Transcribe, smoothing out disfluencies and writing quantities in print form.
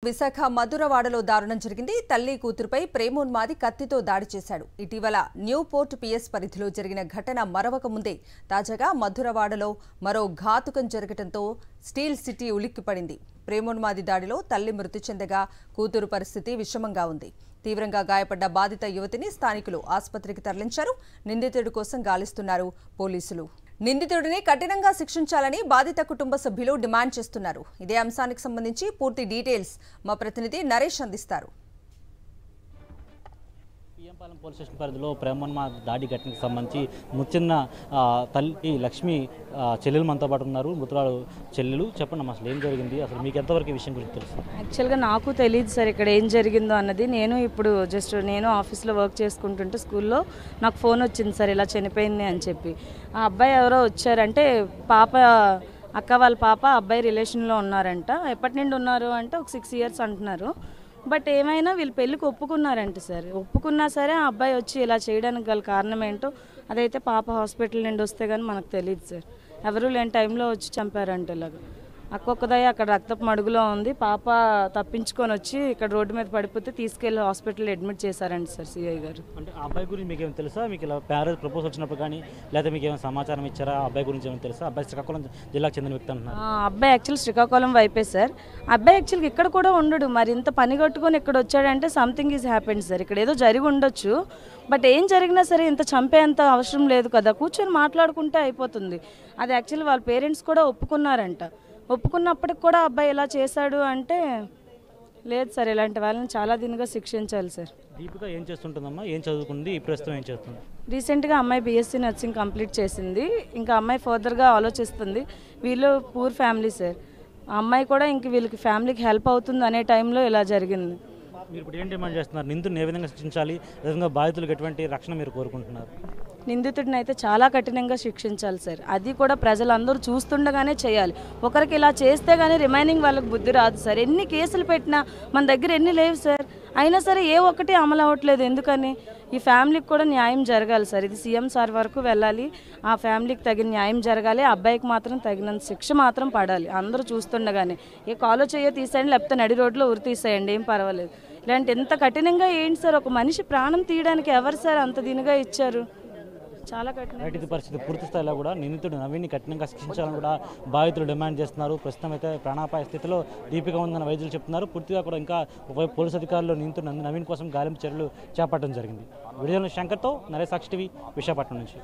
విశాఖ మధురవాడలో దారుణం జరిగింది. తల్లి కూతురుపై ప్రేమోన్మాది కత్తితో దాడి చేశాడు. ఇటీవల న్యూ పోర్ట్ పిఎస్ పరిధిలో జరిగిన ఘటన మరవక ముందే తాజాగా మధురవాడలో మరో ఘాతుకం జరగడంతో స్టీల్ సిటీ ఉలిక్కిపడింది. ప్రేమోన్మాది దాడిలో తల్లి మృతి చెందగా కూతురు పరిస్థితి విషమంగా ఉంది. తీవ్రంగా గాయపడ్డ బాధిత యువతిని స్థానికులు ఆసుపత్రికి తరలించారు. నిందితుడి కోసం గాలిస్తున్నారు పోలీసులు. నిందితుడిని కఠినంగా శిక్షించాలని బాధిత కుటుంబ సభ్యులు డిమాండ్ చేస్తున్నారు. ఇదే అంశానికి సంబంధించి పూర్తి డీటెయిల్స్ మా ప్రతినిధి నరేష్ అందిస్తారు. పిఎంపాలెం పోలీస్ స్టేషన్ పరిధిలో ప్రేమోన్మాది దాడి ఘటనకు సంబంధించి ముచ్చిన తల్లి లక్ష్మి చెల్లెలు మనతో పాటు ఉన్నారు. మృతురాలు చెల్లెలు, చెప్పండి అసలు ఏం జరిగింది, అసలు మీకు ఎంతవరకు ఈ విషయం గురించి తెలుసు? యాక్చువల్గా నాకు తెలియదు సార్ ఇక్కడ ఏం జరిగిందో అన్నది. నేను ఆఫీస్లో వర్క్ చేసుకుంటుంటే స్కూల్లో నాకు ఫోన్ వచ్చింది సార్ ఇలా చనిపోయింది అని చెప్పి. ఆ అబ్బాయి ఎవరో వచ్చారంటే అక్క వాళ్ళ పాప అబ్బాయి రిలేషన్లో ఉన్నారంట. ఎప్పటి నుండి ఉన్నారు అంటే ఒక 6 years అంటున్నారు. బట్ ఏమైనా వీళ్ళు పెళ్ళికి ఒప్పుకున్నారంట సార్. ఒప్పుకున్నా సరే ఆ అబ్బాయి వచ్చి ఇలా చేయడానికి గల కారణం ఏంటో అదైతే పాప హాస్పిటల్ నుండి వస్తే కానీ మనకు తెలియదు సార్. ఎవరు లేని టైంలో వచ్చి చంపారంట. ఇలాగ అక్కొక్కదయ్య అక్కడ రక్తపు మడుగులో ఉంది. పాప తప్పించుకొని వచ్చి ఇక్కడ రోడ్డు మీద పడిపోతే తీసుకెళ్లి హాస్పిటల్లో అడ్మిట్ చేశారంట సార్ సిఐ గారు. అంటే ఆ అబ్బాయి గురించి మీకు ఏమైనా తెలుసా? మీకు ఇలా మ్యారేజ్ ప్రపోజ్ వచ్చినప్పుడు కానీ లేదా మీకు ఏమైనా సమాచారం ఇచ్చారా? ఆ అబ్బాయి గురించి ఏమైనా తెలుసా? అబ్బాయి శ్రీకాకుళం జిల్లాకు చెందిన వ్యక్తి అంటున్నారు. అబ్బాయి యాక్చువల్ శ్రీకాకుళం వైపే సార్. అబ్బాయి యాక్చువల్గా ఇక్కడ కూడా ఉండడు. మరి ఇంత పని కట్టుకొని ఇక్కడ వచ్చాడంటే సంథింగ్ ఈజ్ హ్యాపెండ్ సార్. ఇక్కడ ఏదో జరిగి ఉండొచ్చు. బట్ ఏం జరిగినా సరే ఇంత చంపేంత అవసరం లేదు కదా, కూర్చొని మాట్లాడుకుంటే అయిపోతుంది. అది యాక్చువల్లీ వాళ్ళ పేరెంట్స్ కూడా ఒప్పుకున్నారంట. ఒప్పుకున్నప్పటికి కూడా అబ్బాయి ఇలా చేశాడు అంటే లేదు సార్. ఇలాంటి వాళ్ళని చాలా దీనిగా శిక్షించాలి సార్. దీపిక ఏం చేస్తుంటుందమ్మా, ఏం చదువుకుంది, ఈ ప్రస్తుతం ఏం చేస్తుంది? రీసెంట్గా అమ్మాయి బీఎస్సీ నర్సింగ్ కంప్లీట్ చేసింది. ఇంకా అమ్మాయి ఫర్దర్గా ఆలోచిస్తుంది. వీళ్ళు పూర్ ఫ్యామిలీ సార్. ఆ అమ్మాయి కూడా ఇంక వీళ్ళకి ఫ్యామిలీకి హెల్ప్ అవుతుంది అనే టైంలో ఇలా జరిగింది. మీరు ఇప్పుడు ఏం డిమాండ్ చేస్తున్నారు? నిందితుడిని ఏ విధంగా శిక్షించాలి, విధంగా బాధితులకు ఎటువంటి రక్షణ మీరు కోరుకుంటున్నారు? నిందితుడిని అయితే చాలా కఠినంగా శిక్షించాలి సార్. అది కూడా ప్రజలందరూ చూస్తుండగానే చేయాలి. ఒకరికి ఇలా చేస్తే కానీ రిమైనింగ్ వాళ్ళకి బుద్ధి రాదు సార్. ఎన్ని కేసులు పెట్టినా మన దగ్గర ఎన్ని లేవు సార్. అయినా సరే ఏ ఒక్కటి అమలు అవ్వట్లేదు. ఎందుకని? ఈ ఫ్యామిలీకి కూడా న్యాయం జరగాలి సార్. ఇది సీఎం సార్ వరకు వెళ్ళాలి. ఆ ఫ్యామిలీకి తగిన న్యాయం జరగాలి. అబ్బాయికి మాత్రం తగినంత శిక్ష మాత్రం పడాలి. అందరూ చూస్తుండగానే ఏ కాలో చెయ్యో తీసేయండి, లేకపోతే నడి రోడ్లో ఉరి తీసేయండి, ఏం పర్వాలేదు. ఇలాంటి ఎంత కఠినంగా ఏంటి సార్? ఒక మనిషి ప్రాణం తీయడానికి ఎవరు సార్ అంత దీనిగా ఇచ్చారు? చాలా కఠిన పరిస్థితి. పూర్తి స్థాయిలో కూడా నిందితుడు నవీన్ని కఠినంగా శిక్షించాలని కూడా బాధితులు డిమాండ్ చేస్తున్నారు. ప్రస్తుతం అయితే ప్రాణాపాయ స్థితిలో దీపిక ఉందని వైద్యులు చెప్తున్నారు. పూర్తిగా కూడా ఇంకా పోలీసు అధికారులు నిందితుడు నవీన్ కోసం గాలింపు చర్యలు చేపట్టడం జరిగింది. వీడియోలో శంకర్తో నరేష్ సాక్షి టీవీ, విశాఖపట్నం నుంచి.